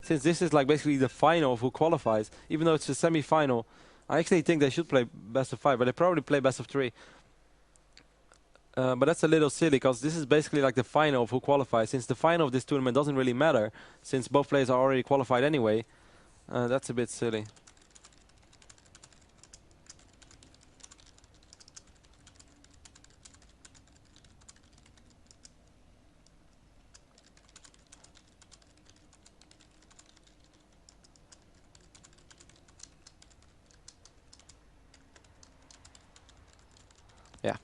since this is like basically the final of who qualifies, even though it's a semi-final, I actually think they should play best of 5, but they probably play best of 3. But that's a little silly because this is basically like the final of who qualifies. Since the final of this tournament doesn't really matter, since both players are already qualified anyway, that's a bit silly. Yeah.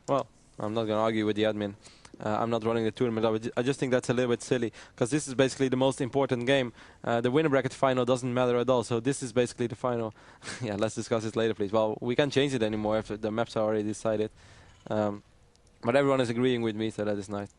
Well, I'm not going to argue with the admin. I'm not running the tournament. I just think that's a little bit silly because this is basically the most important game. The winner bracket final doesn't matter at all. So this is basically the final. Yeah, let's discuss this later, please. Well, we can't change it anymore if the maps are already decided. But everyone is agreeing with me, so that is nice.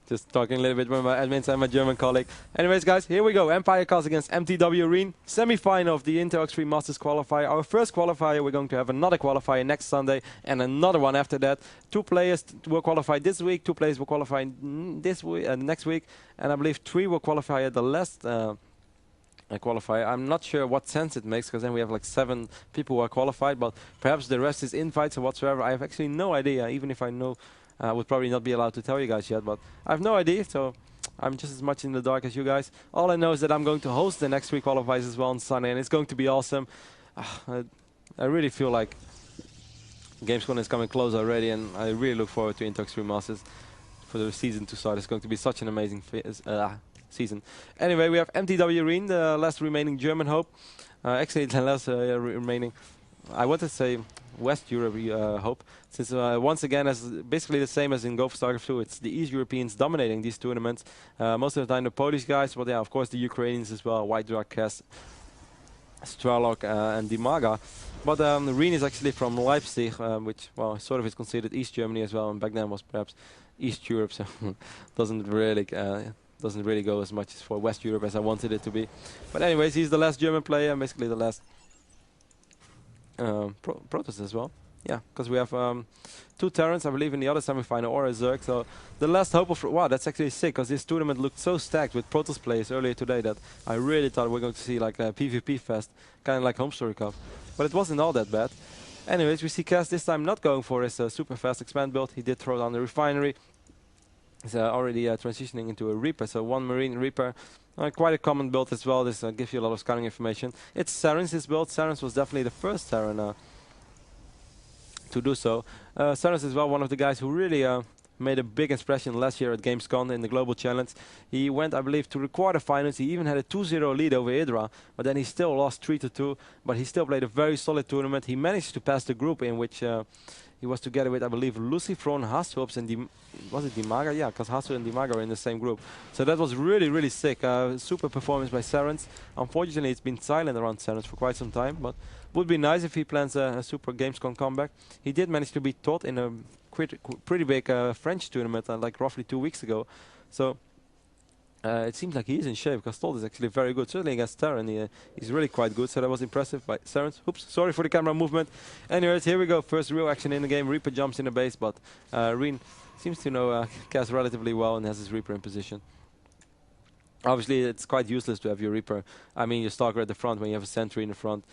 Just talking a little bit with my admins and my German colleague. Anyways, guys, here we go. Empire Cast against MTW Rine. Semi-final of the Inter-X3 Masters Qualifier. Our first qualifier. We're going to have another qualifier next Sunday and another one after that. 2 players will qualify this week. 2 players will qualify this week, next week. And I believe 3 will qualify at the last qualifier. I'm not sure what sense it makes because then we have like 7 people who are qualified. But perhaps the rest is invites or whatsoever. I have actually no idea, even if I know. I would probably not be allowed to tell you guys yet, but I have no idea, so I'm just as much in the dark as you guys. All I know is that I'm going to host the next 3 qualifiers as well on Sunday, and it's going to be awesome. I really feel like Gamescom is coming close already, and I really look forward to Inter-X3 Masters for the season to start. It's going to be such an amazing season. Anyway, we have MTW Rine, the last remaining German hope. Actually, the last remaining, I want to say West Europe hope, since once again, as basically the same as in Go for StarCraft 2, it's the East Europeans dominating these tournaments. Most of the time the Polish guys, but yeah, of course the Ukrainians as well, White Drakast, Stralok and Dimaga. But Rine is actually from Leipzig, which, well, sort of is considered East Germany as well, and back then was perhaps East Europe, so doesn't really go as much as for West Europe as I wanted it to be. But anyways, he's the last German player, and basically the last Protoss as well. Yeah, because we have 2 Terrans, I believe, in the other semi-final, or a Zerg. So the last hope of... Wow, that's actually sick, because this tournament looked so stacked with Protoss players earlier today that I really thought we were going to see like a PvP fest, kind of like Home Story Cup. But it wasn't all that bad. Anyways, we see Cass this time not going for his super fast expand build. He did throw down the refinery. He's already transitioning into a Reaper, so 1 Marine Reaper. Quite a common build as well. This gives you a lot of scouting information. It's Saren's build. Saren's was definitely the first Saren to do so. Saren's as well, one of the guys who really made a big impression last year at Gamescom in the Global Challenge. He went, I believe, to the quarterfinals. He even had a 2-0 lead over Hydra, but then he still lost 3-2. But he still played a very solid tournament. He managed to pass the group in which he was together with, I believe, Lucifron, Hasselhops, and was it Dimaga? Yeah, because Hasu and Dimaga were in the same group. So that was really, really sick. Super performance by Saren's. Unfortunately, it's been silent around Saren's for quite some time, but would be nice if he plans a super Gamescom comeback. He did manage to be taught in a pretty big French tournament, like roughly 2 weeks ago. So it seems like he is in shape, because Todd is actually very good. Certainly against Terran, he's really quite good, so that was impressive by Saren's. Oops, sorry for the camera movement. Anyways, here we go. First real action in the game. Reaper jumps in the base, but Rine seems to know Cass relatively well and has his Reaper in position. Obviously, it's quite useless to have your Reaper. I mean, your Stalker at the front when you have a Sentry in the front.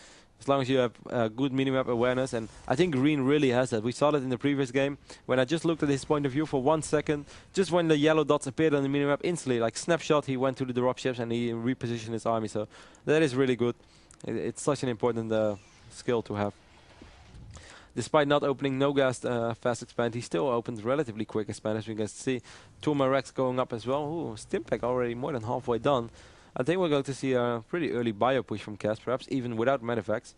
As long as you have good minimap awareness, and I think Rine really has that. We saw that in the previous game, when I just looked at his point of view for 1 second, just when the yellow dots appeared on the minimap, instantly, like snapshot, he went to the dropships and he repositioned his army, so that is really good. It's such an important skill to have. Despite not opening no gas fast expand, he still opened relatively quick expand, as we can see. 2 Rex going up as well. Ooh, Stimpack already more than halfway done. I think we're going to see a pretty early bio push from Cass, perhaps even without Medivacs,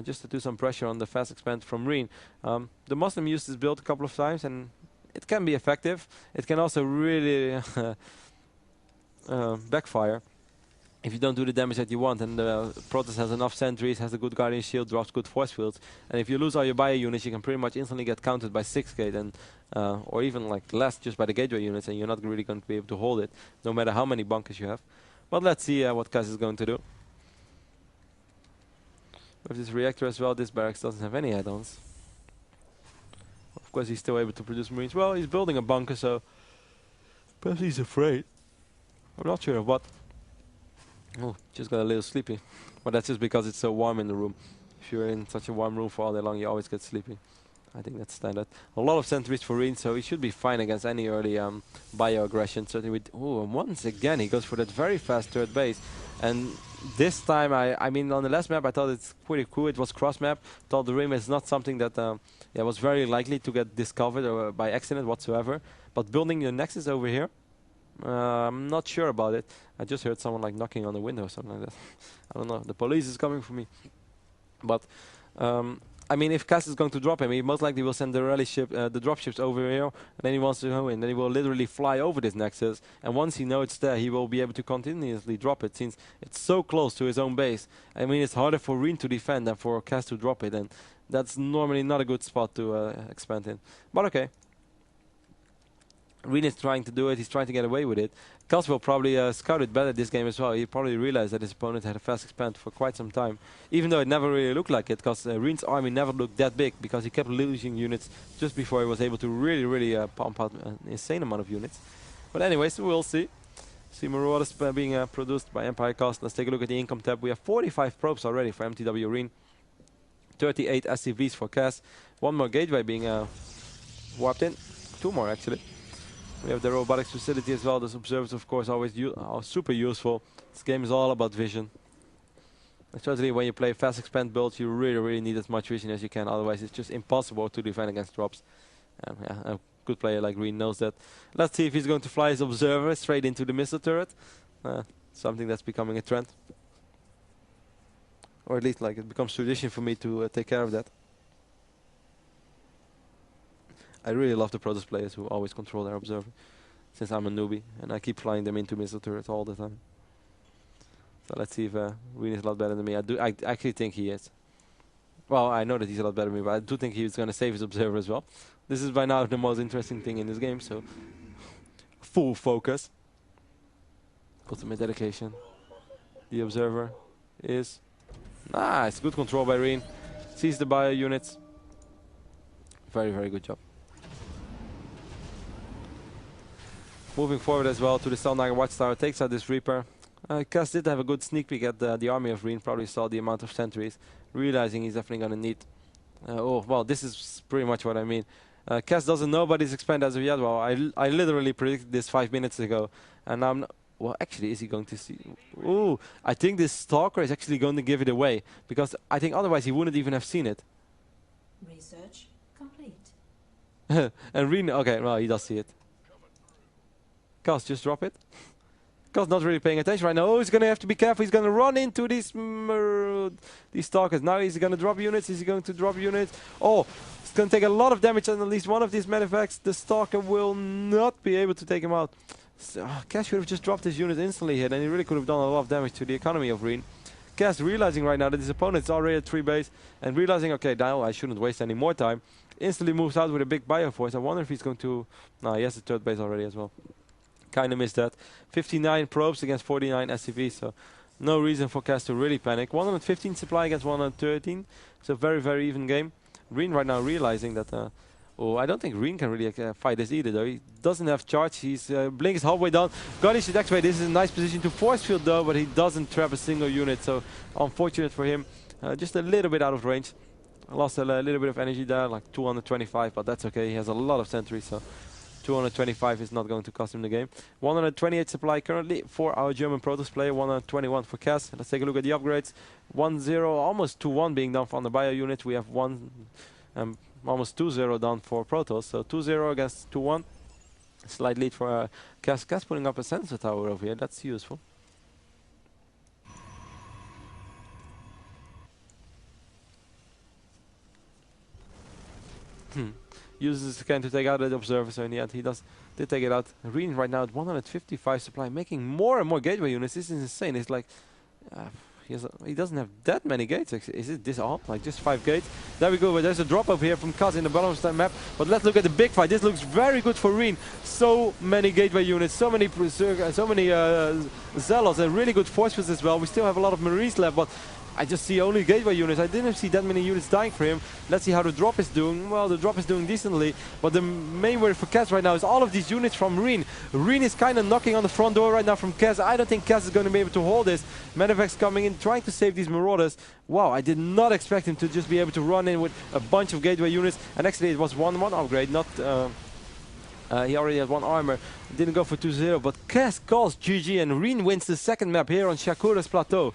just to do some pressure on the fast expand from Rine. The Muslim used this build a couple of times, and it can be effective. It can also really backfire. if you don't do the damage that you want, and the Protoss has enough sentries, has a good Guardian Shield, drops good force fields, and if you lose all your bio units, you can pretty much instantly get countered by 6 gate, and or even like less just by the gateway units, and you're not really going to be able to hold it, no matter how many bunkers you have. But let's see what Cass is going to do. With this reactor as well, this barracks doesn't have any add-ons. Of course, he's still able to produce Marines. Well, he's building a bunker, so perhaps he's afraid. I'm not sure of what. Oh, just got a little sleepy. But that's just because it's so warm in the room. If you're in such a warm room for all day long, you always get sleepy. I think that's standard. A lot of sentries for Rine, so he should be fine against any early bio aggression. Certainly with, oh, and once again he goes for that very fast third base. And this time, I mean, on the last map I thought it's pretty cool. It was cross map. Thought the rim is not something that was very likely to get discovered or by accident whatsoever. But building your nexus over here, I'm not sure about it. I just heard someone like knocking on the window or something like that. I don't know. The police is coming for me. But I mean, if Cass is going to drop him, he most likely will send the rally ship, the drop ships over here, and then he wants to go in. Then he will literally fly over this nexus, and once he knows it's there, he will be able to continuously drop it, since it's so close to his own base. I mean, it's harder for Rine to defend than for Cass to drop it, and that's normally not a good spot to expand in. But okay. Rine is trying to do it, he's trying to get away with it. Cass will probably scout it better this game as well. He probably realized that his opponent had a fast expand for quite some time. Even though it never really looked like it, because Rine's army never looked that big, because he kept losing units just before he was able to really pump out an insane amount of units. But anyways, we'll see. See Marauders being produced by Empire Cost. Let's take a look at the income tab. We have 45 probes already for MTW Rine. 38 SCVs for Cass. One more gateway being warped in. 2 more actually. We have the robotics facility as well. Those observers, of course, always are super useful. This game is all about vision. Especially when you play fast expand builds, you really need as much vision as you can. Otherwise, it's just impossible to defend against drops. Yeah, a good player like Rine knows that. Let's see if he's going to fly his observer straight into the missile turret. Something that's becoming a trend. Or at least like it becomes tradition for me to take care of that. I really love the Protoss players who always control their observer, since I'm a newbie and I keep flying them into missile turrets all the time. So let's see if Rine is a lot better than me. I actually think he is. Well, I know that he's a lot better than me, but I do think he's going to save his observer as well. This is by now the most interesting thing in this game, so full focus. Ultimate dedication. The observer is nice. Good control by Rine. Sees the bio units. Very good job. Moving forward as well to the Selnaga Watchtower, takes out this Reaper. Cass did have a good sneak peek at the army of Rine, probably saw the amount of sentries, realizing he's definitely going to need... oh, well, this is pretty much what I mean. Cass doesn't know about his expand as of yet. Well, I literally predicted this 5 minutes ago, and I'm... Well, actually, is he going to see... Ooh, I think this Stalker is actually going to give it away, because I think otherwise he wouldn't even have seen it. Research complete. And Rine... Okay, well, he does see it. Cass, just drop it. Cass not really paying attention right now. Oh, he's going to have to be careful. He's going to run into these stalkers. Now he's going to drop units. Is he going to drop units? Oh, it's going to take a lot of damage on at least one of these medevacts. The Stalker will not be able to take him out. So, Cass should have just dropped his unit instantly here, and he really could have done a lot of damage to the economy of Rine. Cass realizing right now that his opponent is already at 3 base, and realizing, okay, now I shouldn't waste any more time. Instantly moves out with a big bio force. I wonder if he's going to... No, he has the 3rd base already as well. Kind of missed that. 59 probes against 49 SCVs, so no reason for Cass to really panic. 115 supply against 113, so very even game. Rine right now realizing that... oh, I don't think Rine can really fight this either, though. He doesn't have charge. He's Blink is halfway down. Guardian should activate. This is a nice position to force field, though, but he doesn't trap a single unit, so unfortunate for him. Just a little bit out of range. Lost a little bit of energy there, like 225, but that's okay. He has a lot of sentries, so 225 is not going to cost him the game. 128 supply currently for our German Protoss player, 121 for Cass. Let's take a look at the upgrades. 1-0, almost 2-1 being done on the bio unit. We have almost 2-0 done for Protoss, so 2-0 against 2-1. Slight lead for Cass. Cass putting up a sensor tower over here, that's useful. uses his scan to take out the observer, so in the end he did take it out. Rine right now at 155 supply, making more and more gateway units. This is insane. It's like he doesn't have that many gates. Is it this all? Like just 5 gates? There we go. But there's a drop over here from Kaz in the bottom of the map. But let's look at the big fight. This looks very good for Rine. So many gateway units, so many zealots, and really good force fields as well. We still have a lot of Marines left, but I just see only gateway units. I didn't see that many units dying for him. Let's see how the drop is doing. Well, the drop is doing decently, but the main worry for Kaz right now is all of these units from Rine. Rine is kind of knocking on the front door right now from Kaz. I don't think Kaz is going to be able to hold this. Medivacs coming in, trying to save these Marauders. Wow, I did not expect him to just be able to run in with a bunch of gateway units. And actually it was 1-1 upgrade, not... he already had 1 armor, didn't go for 2-0, but Kaz calls GG and Rine wins the second map here on Shakura's Plateau.